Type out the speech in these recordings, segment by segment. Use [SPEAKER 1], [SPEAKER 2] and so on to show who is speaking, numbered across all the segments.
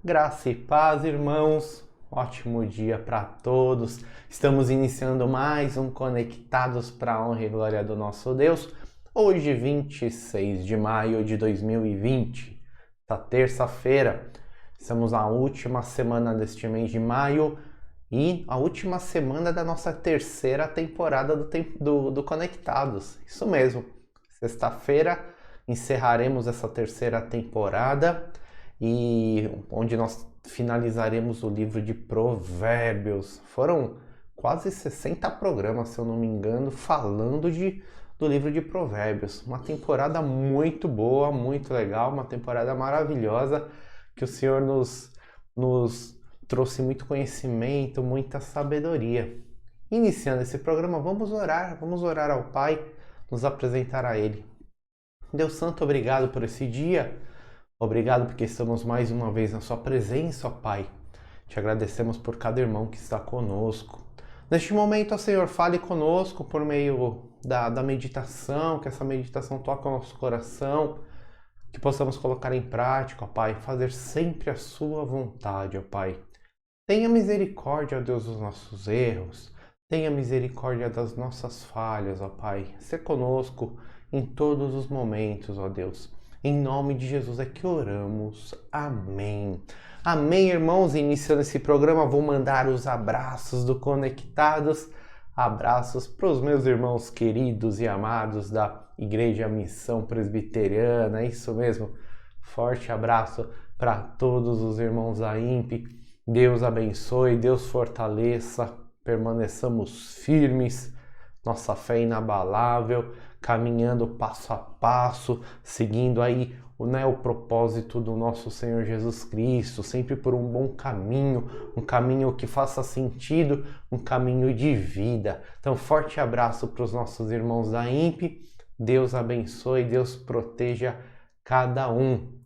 [SPEAKER 1] Graça e paz, irmãos. Ótimo dia para todos. Estamos iniciando mais um Conectados para a Honra e Glória do nosso Deus. Hoje, 26 de maio de 2020, esta terça-feira. Estamos na última semana deste mês de maio e a última semana da nossa terceira temporada do Conectados. Isso mesmo. Sexta-feira encerraremos essa terceira temporada e onde nós finalizaremos o livro de Provérbios. Foram quase 60 programas, se eu não me engano, falando do livro de Provérbios. Uma temporada muito boa, muito legal, uma temporada maravilhosa que o Senhor nos trouxe muito conhecimento, muita sabedoria. Iniciando esse programa, vamos orar ao Pai, nos apresentar a Ele. Deus Santo, obrigado por esse dia. Obrigado porque estamos mais uma vez na sua presença, ó Pai. Te agradecemos por cada irmão que está conosco. Neste momento, ó Senhor, fale conosco por meio da meditação, que essa meditação toque o nosso coração, que possamos colocar em prática, ó Pai, fazer sempre a sua vontade, ó Pai. Tenha misericórdia, ó Deus, dos nossos erros. Tenha misericórdia das nossas falhas, ó Pai. Sê conosco em todos os momentos, ó Deus. Em nome de Jesus é que oramos. Amém. Amém, irmãos. Iniciando esse programa, vou mandar os abraços do Conectados. Abraços para os meus irmãos queridos e amados da Igreja Missão Presbiteriana. É isso mesmo. Forte abraço para todos os irmãos da IMP. Deus abençoe, Deus fortaleça. Permaneçamos firmes. Nossa fé inabalável, caminhando passo a passo, seguindo aí o propósito do nosso Senhor Jesus Cristo, sempre por um bom caminho, um caminho que faça sentido, um caminho de vida. Então, forte abraço para os nossos irmãos da IMP, Deus abençoe, Deus proteja cada um.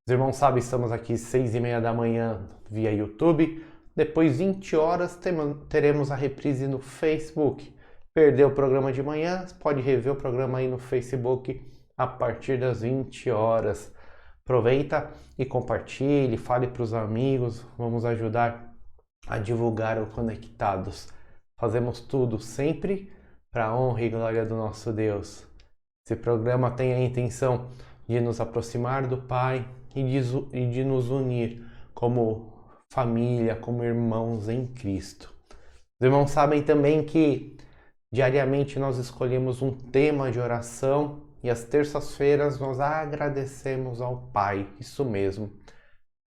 [SPEAKER 1] Os irmãos sabem, estamos aqui 6h30 da manhã via YouTube, depois 20 horas teremos a reprise no Facebook. Perdeu o programa de manhã, pode rever o programa aí no Facebook a partir das 20 horas. Aproveita e compartilhe, fale para os amigos, vamos ajudar a divulgar o Conectados. Fazemos tudo sempre para a honra e glória do nosso Deus. Esse programa tem a intenção de nos aproximar do Pai e de nos unir como família, como irmãos em Cristo. Os irmãos sabem também que diariamente nós escolhemos um tema de oração e às terças-feiras nós agradecemos ao Pai, isso mesmo.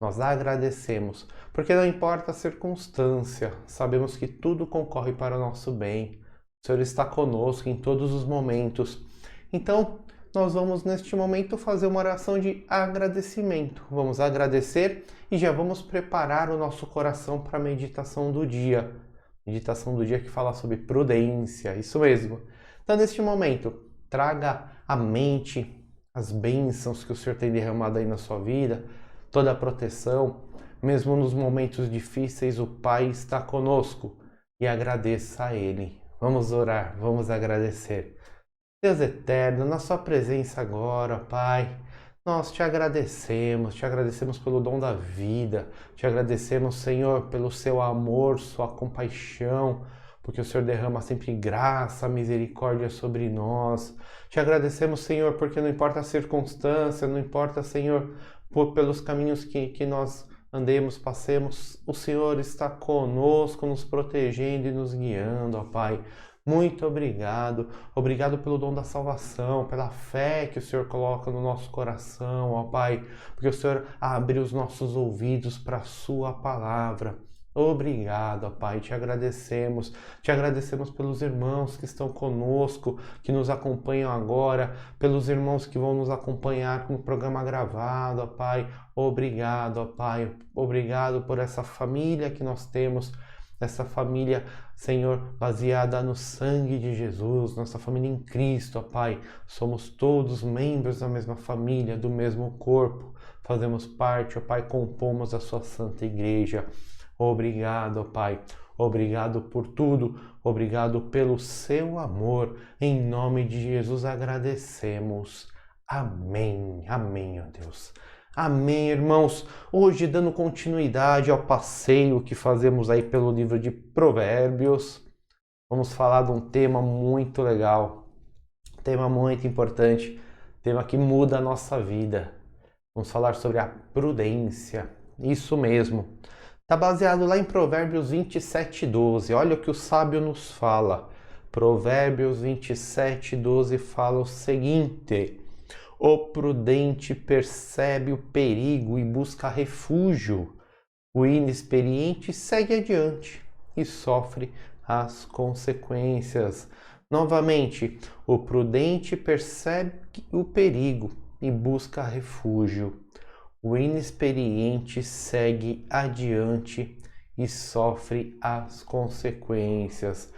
[SPEAKER 1] Nós agradecemos, porque não importa a circunstância, sabemos que tudo concorre para o nosso bem. O Senhor está conosco em todos os momentos. Então, nós vamos neste momento fazer uma oração de agradecimento. Vamos agradecer e já vamos preparar o nosso coração para a meditação do dia. Meditação do dia que fala sobre prudência, isso mesmo. Então, neste momento, traga à mente as bênçãos que o Senhor tem derramado aí na sua vida, toda a proteção, mesmo nos momentos difíceis, o Pai está conosco e agradeça a Ele. Vamos orar, vamos agradecer. Deus eterno, na sua presença agora, Pai, nós te agradecemos pelo dom da vida, te agradecemos, Senhor, pelo seu amor, sua compaixão, porque o Senhor derrama sempre graça, misericórdia sobre nós. Te agradecemos, Senhor, porque não importa a circunstância, não importa, Senhor, pelos caminhos que nós andemos, passemos, o Senhor está conosco, nos protegendo e nos guiando, ó Pai. Muito obrigado. Obrigado pelo dom da salvação, pela fé que o Senhor coloca no nosso coração, ó Pai, porque o Senhor abre os nossos ouvidos para a sua palavra. Obrigado, ó Pai, te agradecemos pelos irmãos que estão conosco, que nos acompanham agora, pelos irmãos que vão nos acompanhar no programa gravado, ó Pai. Obrigado, ó Pai, obrigado por essa família que nós temos, essa família, Senhor, baseada no sangue de Jesus, nossa família em Cristo, ó Pai. Somos todos membros da mesma família, do mesmo corpo. Fazemos parte, ó Pai, compomos a sua santa igreja. Obrigado, ó Pai. Obrigado por tudo. Obrigado pelo seu amor. Em nome de Jesus agradecemos. Amém. Amém, ó Deus. Amém, irmãos. Hoje, dando continuidade ao passeio que fazemos aí pelo livro de Provérbios, vamos falar de um tema muito legal, tema muito importante, tema que muda a nossa vida. Vamos falar sobre a prudência. Isso mesmo. Está baseado lá em Provérbios 27:12. Olha o que o sábio nos fala. Provérbios 27:12 fala o seguinte: o prudente percebe o perigo e busca refúgio. O inexperiente segue adiante e sofre as consequências. Novamente, o prudente percebe o perigo e busca refúgio. O inexperiente segue adiante e sofre as consequências.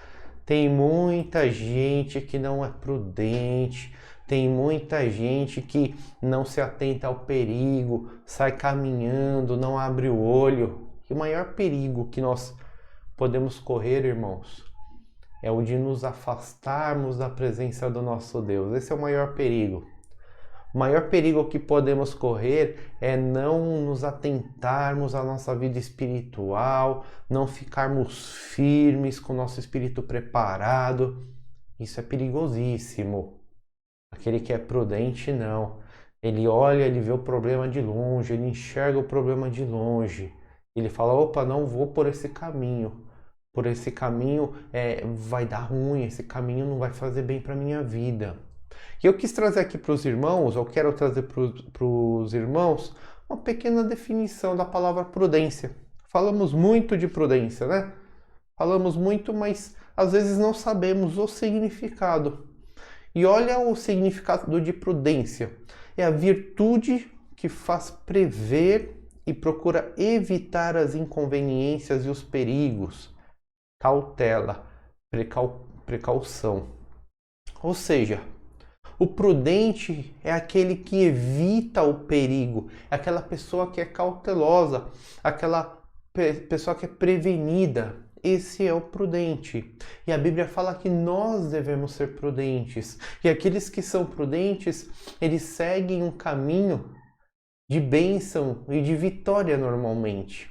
[SPEAKER 1] Tem muita gente que não é prudente, tem muita gente que não se atenta ao perigo, sai caminhando, não abre o olho. E o maior perigo que nós podemos correr, irmãos, é o de nos afastarmos da presença do nosso Deus. Esse é o maior perigo. O maior perigo que podemos correr é não nos atentarmos à nossa vida espiritual, não ficarmos firmes com o nosso espírito preparado. Isso é perigosíssimo. Aquele que é prudente, não. Ele olha, ele vê o problema de longe, ele enxerga o problema de longe. Ele fala, opa, não vou por esse caminho. Por esse caminho vai dar ruim, esse caminho não vai fazer bem para a minha vida. E eu quis trazer aqui para os irmãos, eu quero trazer para os irmãos uma pequena definição da palavra prudência. Falamos muito de prudência, né? Falamos muito, mas às vezes não sabemos o significado. E olha o significado de prudência. É a virtude que faz prever e procura evitar as inconveniências e os perigos. Cautela, precaução. Ou seja, o prudente é aquele que evita o perigo, é aquela pessoa que é cautelosa, aquela pessoa que é prevenida. Esse é o prudente. E a Bíblia fala que nós devemos ser prudentes. E aqueles que são prudentes, eles seguem um caminho de bênção e de vitória normalmente.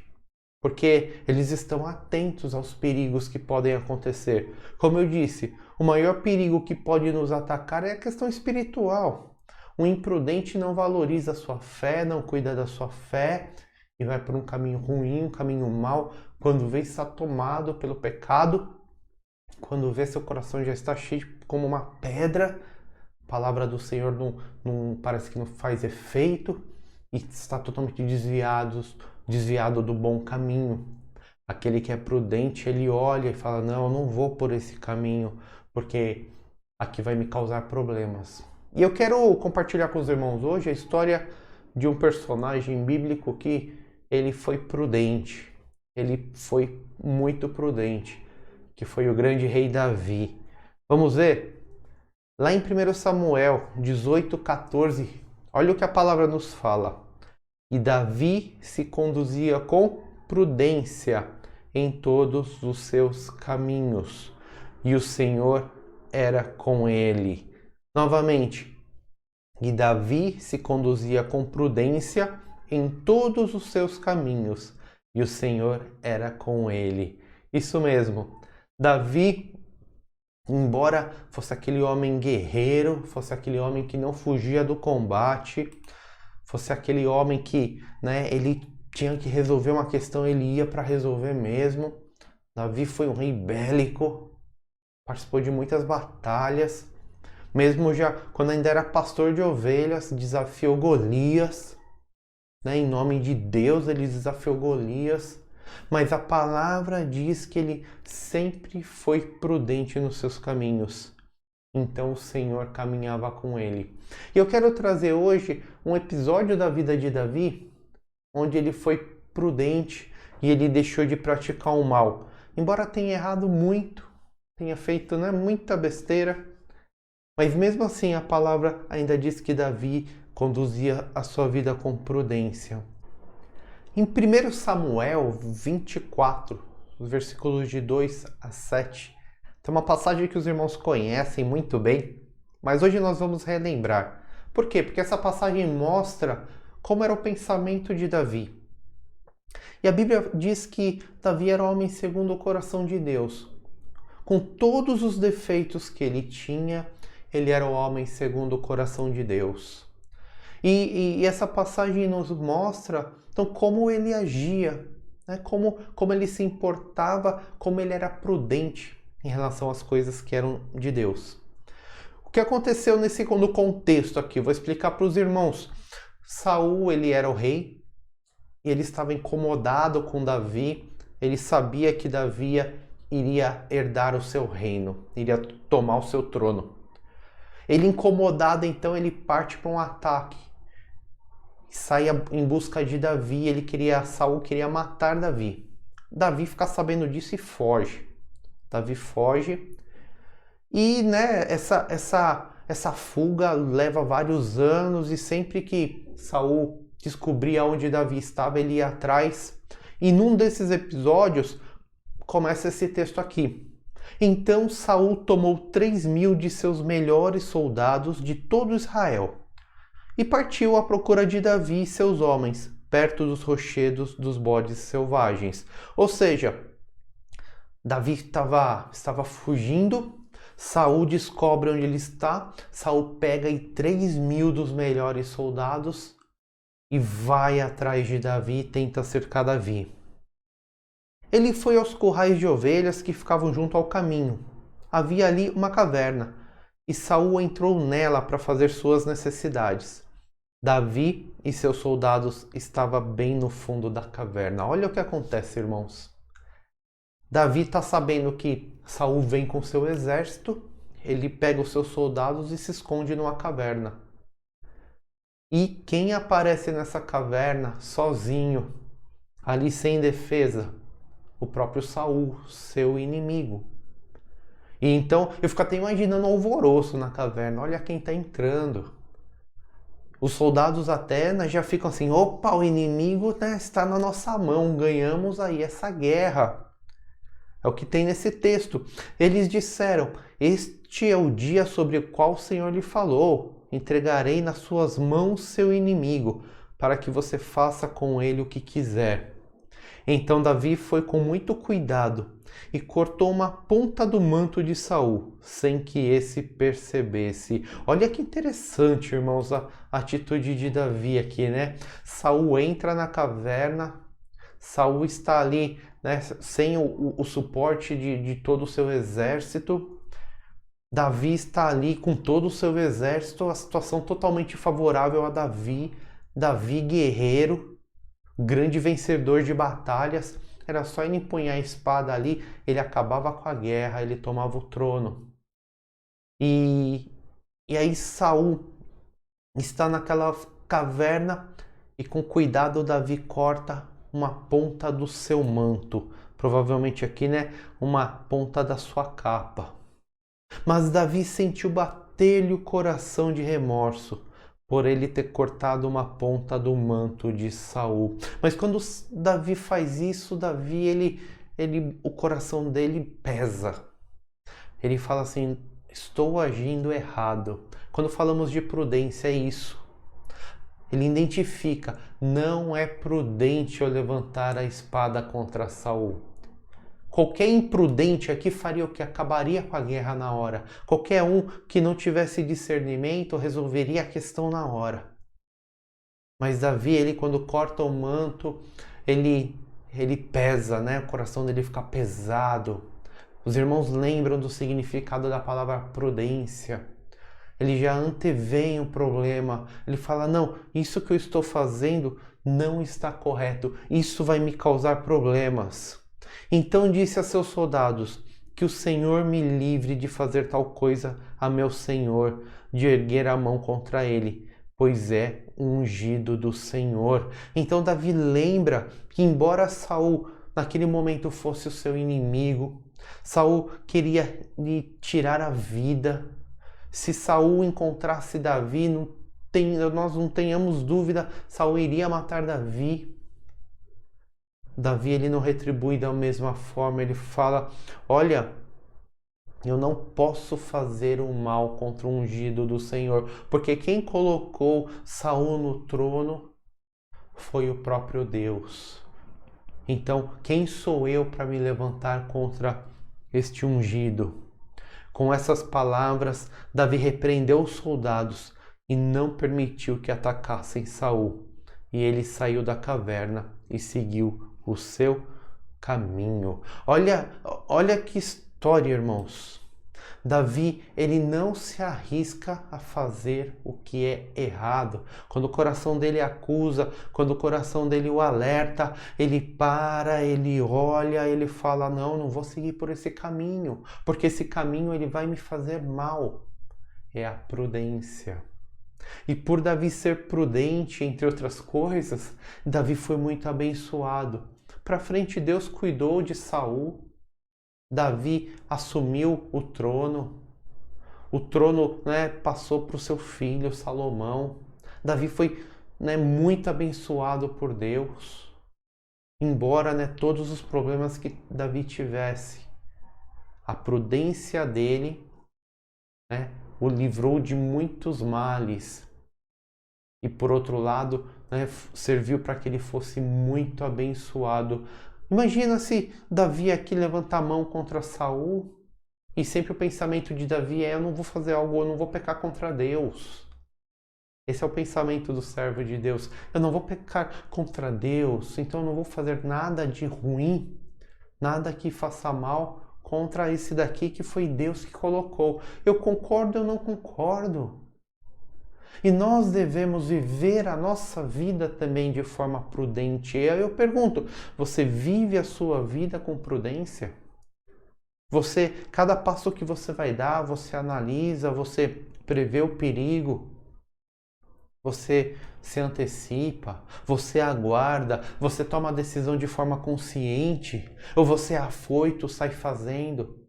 [SPEAKER 1] Porque eles estão atentos aos perigos que podem acontecer. Como eu disse, o maior perigo que pode nos atacar é a questão espiritual. O imprudente não valoriza a sua fé, não cuida da sua fé e vai por um caminho ruim, um caminho mau. Quando vê, está tomado pelo pecado. Quando vê, seu coração já está cheio como uma pedra. A palavra do Senhor não parece que não faz efeito e está totalmente desviado do bom caminho. Aquele que é prudente, ele olha e fala, não, eu não vou por esse caminho, porque aqui vai me causar problemas. E eu quero compartilhar com os irmãos hoje a história de um personagem bíblico que ele foi prudente. Ele foi muito prudente, que foi o grande rei Davi. Vamos ver? Lá em 1 Samuel 18:14, olha o que a palavra nos fala. E Davi se conduzia com prudência em todos os seus caminhos, e o Senhor era com ele. Novamente, e Davi se conduzia com prudência em todos os seus caminhos, e o Senhor era com ele. Isso mesmo, Davi, embora fosse aquele homem guerreiro, fosse aquele homem que não fugia do combate, fosse aquele homem que, ele tinha que resolver uma questão, ele ia para resolver mesmo. Davi foi um rei bélico, participou de muitas batalhas, mesmo já quando ainda era pastor de ovelhas, desafiou Golias, em nome de Deus ele desafiou Golias, mas a palavra diz que ele sempre foi prudente nos seus caminhos. Então o Senhor caminhava com ele. E eu quero trazer hoje um episódio da vida de Davi, onde ele foi prudente e ele deixou de praticar o mal. Embora tenha errado muito, tenha feito muita besteira, mas mesmo assim a palavra ainda diz que Davi conduzia a sua vida com prudência. Em 1 Samuel 24, os versículos de 2 a 7, tem uma passagem que os irmãos conhecem muito bem, mas hoje nós vamos relembrar. Por quê? Porque essa passagem mostra como era o pensamento de Davi. E a Bíblia diz que Davi era um homem segundo o coração de Deus. Com todos os defeitos que ele tinha, ele era um homem segundo o coração de Deus. E essa passagem nos mostra então como ele agia, né? Como ele se importava, como ele era prudente em relação às coisas que eram de Deus. O que aconteceu no contexto aqui? Vou explicar para os irmãos. Saul, ele era o rei, e ele estava incomodado com Davi, ele sabia que Davi iria herdar o seu reino, iria tomar o seu trono. Ele incomodado, então, ele parte para um ataque, sai em busca de Davi, Saul queria matar Davi. Davi fica sabendo disso e foge. Davi foge e, né, essa fuga leva vários anos e sempre que Saul descobria onde Davi estava, ele ia atrás. E num desses episódios começa esse texto aqui. Então Saul tomou 3.000 de seus melhores soldados de todo Israel e partiu à procura de Davi e seus homens, perto dos rochedos dos bodes selvagens. Ou seja, Davi estava fugindo, Saul descobre onde ele está, Saul pega 3.000 dos melhores soldados e vai atrás de Davi e tenta cercar Davi. Ele foi aos currais de ovelhas que ficavam junto ao caminho. Havia ali uma caverna, e Saul entrou nela para fazer suas necessidades. Davi e seus soldados estavam bem no fundo da caverna. Olha o que acontece, irmãos. Davi está sabendo que Saul vem com seu exército, ele pega os seus soldados e se esconde numa caverna. E quem aparece nessa caverna sozinho, ali sem defesa? O próprio Saul, seu inimigo. E então eu fico até imaginando o alvoroço na caverna. Olha quem está entrando. Os soldados até, né, já ficam assim: opa, o inimigo, né, está na nossa mão, ganhamos aí essa guerra. É o que tem nesse texto. Eles disseram: este é o dia sobre o qual o Senhor lhe falou. Entregarei nas suas mãos seu inimigo, para que você faça com ele o que quiser. Então Davi foi com muito cuidado e cortou uma ponta do manto de Saul, sem que esse percebesse. Olha que interessante, irmãos, a atitude de Davi aqui, né? Saul entra na caverna, Saul está ali, né, sem o suporte de todo o seu exército. Davi está ali com todo o seu exército, a situação totalmente favorável a Davi. Davi guerreiro, grande vencedor de batalhas, era só ele empunhar a espada ali, ele acabava com a guerra, ele tomava o trono. E aí Saul está naquela caverna e com cuidado Davi corta uma ponta do seu manto, provavelmente aqui, né, uma ponta da sua capa. Mas Davi sentiu bater-lhe o coração de remorso por ele ter cortado uma ponta do manto de Saul. Mas quando Davi faz isso, o coração dele pesa. Ele fala assim: estou agindo errado. Quando falamos de prudência, é isso. Ele identifica: não é prudente eu levantar a espada contra Saul. Qualquer imprudente aqui faria o que? Acabaria com a guerra na hora. Qualquer um que não tivesse discernimento resolveria a questão na hora. Mas Davi, ele quando corta o manto, ele pesa, né? O coração dele fica pesado. Os irmãos lembram do significado da palavra prudência. Ele já antevém o problema. Ele fala: não, isso que eu estou fazendo não está correto. Isso vai me causar problemas. Então disse a seus soldados: que o Senhor me livre de fazer tal coisa a meu senhor, de erguer a mão contra ele, pois é um ungido do Senhor. Então Davi lembra que, embora Saul naquele momento fosse o seu inimigo, Saul queria lhe tirar a vida. Se Saul encontrasse Davi, nós não tenhamos dúvida, Saul iria matar Davi. Davi, ele não retribui da mesma forma, ele fala: olha, eu não posso fazer o mal contra o ungido do Senhor, porque quem colocou Saul no trono foi o próprio Deus. Então, quem sou eu para me levantar contra este ungido? Com essas palavras, Davi repreendeu os soldados e não permitiu que atacassem Saul. E ele saiu da caverna e seguiu o seu caminho. Olha que história, irmãos. Davi, ele não se arrisca a fazer o que é errado. Quando o coração dele acusa, quando o coração dele o alerta, ele para, ele olha, ele fala: não vou seguir por esse caminho, porque esse caminho ele vai me fazer mal. É a prudência. E por Davi ser prudente, entre outras coisas, Davi foi muito abençoado. Para frente, Deus cuidou de Saul. Davi assumiu o trono. O trono, passou para o seu filho Salomão. Davi foi, muito abençoado por Deus. Embora, todos os problemas que Davi tivesse, a prudência dele, o livrou de muitos males. E por outro lado, serviu para que ele fosse muito abençoado. Imagina se Davi aqui levantar a mão contra Saul e sempre o pensamento de Davi é: eu não vou fazer algo, eu não vou pecar contra Deus. Esse é o pensamento do servo de Deus. Eu não vou pecar contra Deus, então eu não vou fazer nada de ruim, nada que faça mal contra esse daqui que foi Deus que colocou. Eu concordo, eu não concordo. E nós devemos viver a nossa vida também de forma prudente. E aí eu pergunto, você vive a sua vida com prudência? Cada passo que você vai dar, você analisa, você prevê o perigo, você se antecipa, você aguarda, você toma a decisão de forma consciente, ou você é afoito, sai fazendo,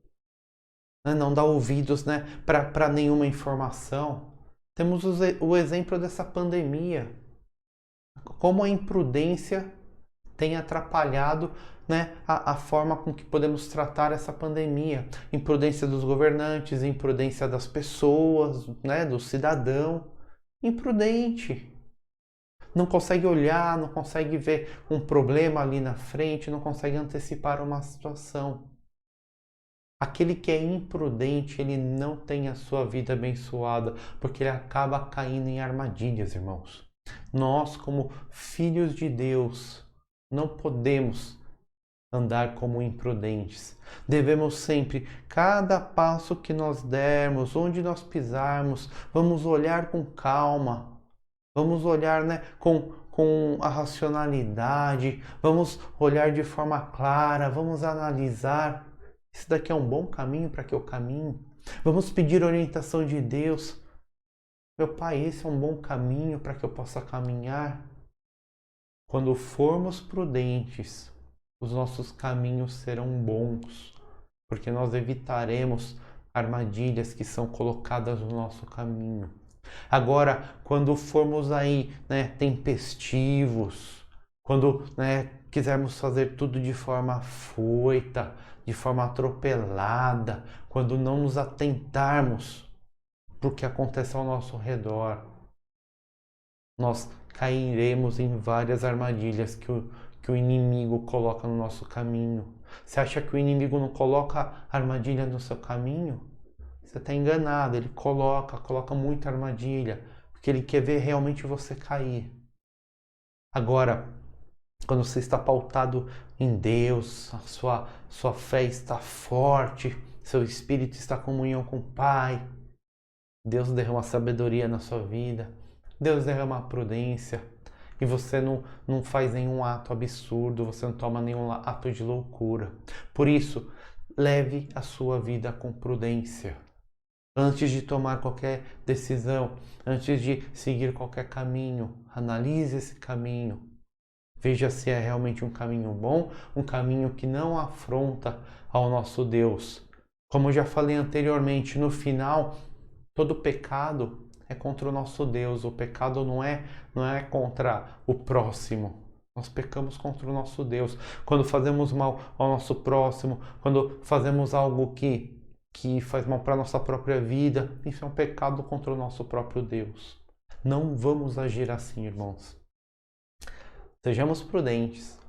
[SPEAKER 1] não dá ouvidos para nenhuma informação. Temos o exemplo dessa pandemia, como a imprudência tem atrapalhado a forma com que podemos tratar essa pandemia. Imprudência dos governantes, imprudência das pessoas, do cidadão. Imprudente. Não consegue olhar, não consegue ver um problema ali na frente, não consegue antecipar uma situação. Aquele que é imprudente, ele não tem a sua vida abençoada, porque ele acaba caindo em armadilhas, irmãos. Nós, como filhos de Deus, não podemos andar como imprudentes. Devemos sempre, cada passo que nós dermos, onde nós pisarmos, vamos olhar com calma, vamos olhar com a racionalidade, vamos olhar de forma clara, vamos analisar. Esse daqui é um bom caminho para que eu caminhe. Vamos pedir orientação de Deus. Meu Pai, esse é um bom caminho para que eu possa caminhar. Quando formos prudentes, os nossos caminhos serão bons, porque nós evitaremos armadilhas que são colocadas no nosso caminho. Agora, quando formos aí, tempestivos, quando quisermos fazer tudo de forma afoita, de forma atropelada, quando não nos atentarmos para o que acontece ao nosso redor, nós cairemos em várias armadilhas que o inimigo coloca no nosso caminho. Você acha que o inimigo não coloca armadilha no seu caminho? Você está enganado, ele coloca muita armadilha, porque ele quer ver realmente você cair. Agora, quando você está pautado em Deus, a sua fé está forte, seu espírito está em comunhão com o Pai, Deus derrama sabedoria na sua vida, Deus derrama prudência, e você não faz nenhum ato absurdo, você não toma nenhum ato de loucura. Por isso, leve a sua vida com prudência. Antes de tomar qualquer decisão, antes de seguir qualquer caminho, analise esse caminho. Veja se é realmente um caminho bom, um caminho que não afronta ao nosso Deus. Como eu já falei anteriormente, no final, todo pecado é contra o nosso Deus. O pecado não é contra o próximo. Nós pecamos contra o nosso Deus. Quando fazemos mal ao nosso próximo, quando fazemos algo que faz mal para a nossa própria vida, isso é um pecado contra o nosso próprio Deus. Não vamos agir assim, irmãos. Sejamos prudentes,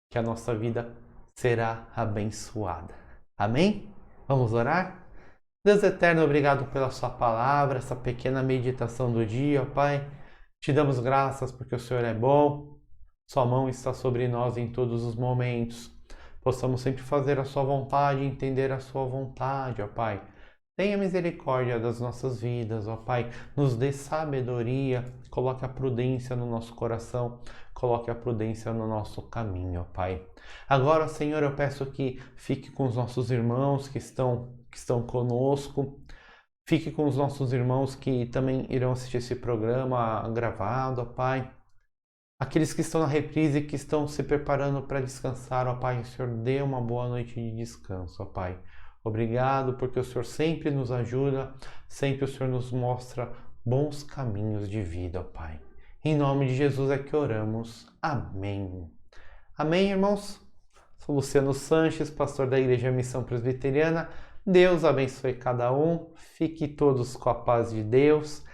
[SPEAKER 1] que a nossa vida será abençoada. Amém? Vamos orar? Deus eterno, obrigado pela sua palavra, essa pequena meditação do dia, Pai. Te damos graças porque o Senhor é bom, sua mão está sobre nós em todos os momentos. Possamos sempre fazer a sua vontade e entender a sua vontade, ó Pai. Tenha misericórdia das nossas vidas, ó Pai. Nos dê sabedoria, coloque a prudência no nosso coração, coloque a prudência no nosso caminho, ó Pai. Agora, Senhor, eu peço que fique com os nossos irmãos que estão conosco. Fique com os nossos irmãos que também irão assistir esse programa gravado, ó Pai. Aqueles que estão na reprise e que estão se preparando para descansar, ó Pai, o Senhor dê uma boa noite de descanso, ó Pai. Obrigado porque o Senhor sempre nos ajuda, sempre o Senhor nos mostra bons caminhos de vida, ó Pai. Em nome de Jesus é que oramos. Amém. Amém, irmãos? Sou Luciano Sanches, pastor da Igreja Missão Presbiteriana. Deus abençoe cada um. Fique todos com a paz de Deus.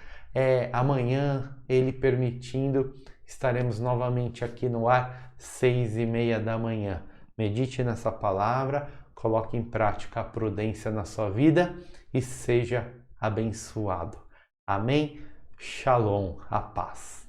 [SPEAKER 1] Amanhã, Ele permitindo, estaremos novamente aqui no ar, 6h30 da manhã. Medite nessa palavra, coloque em prática a prudência na sua vida e seja abençoado. Amém? Shalom, a paz.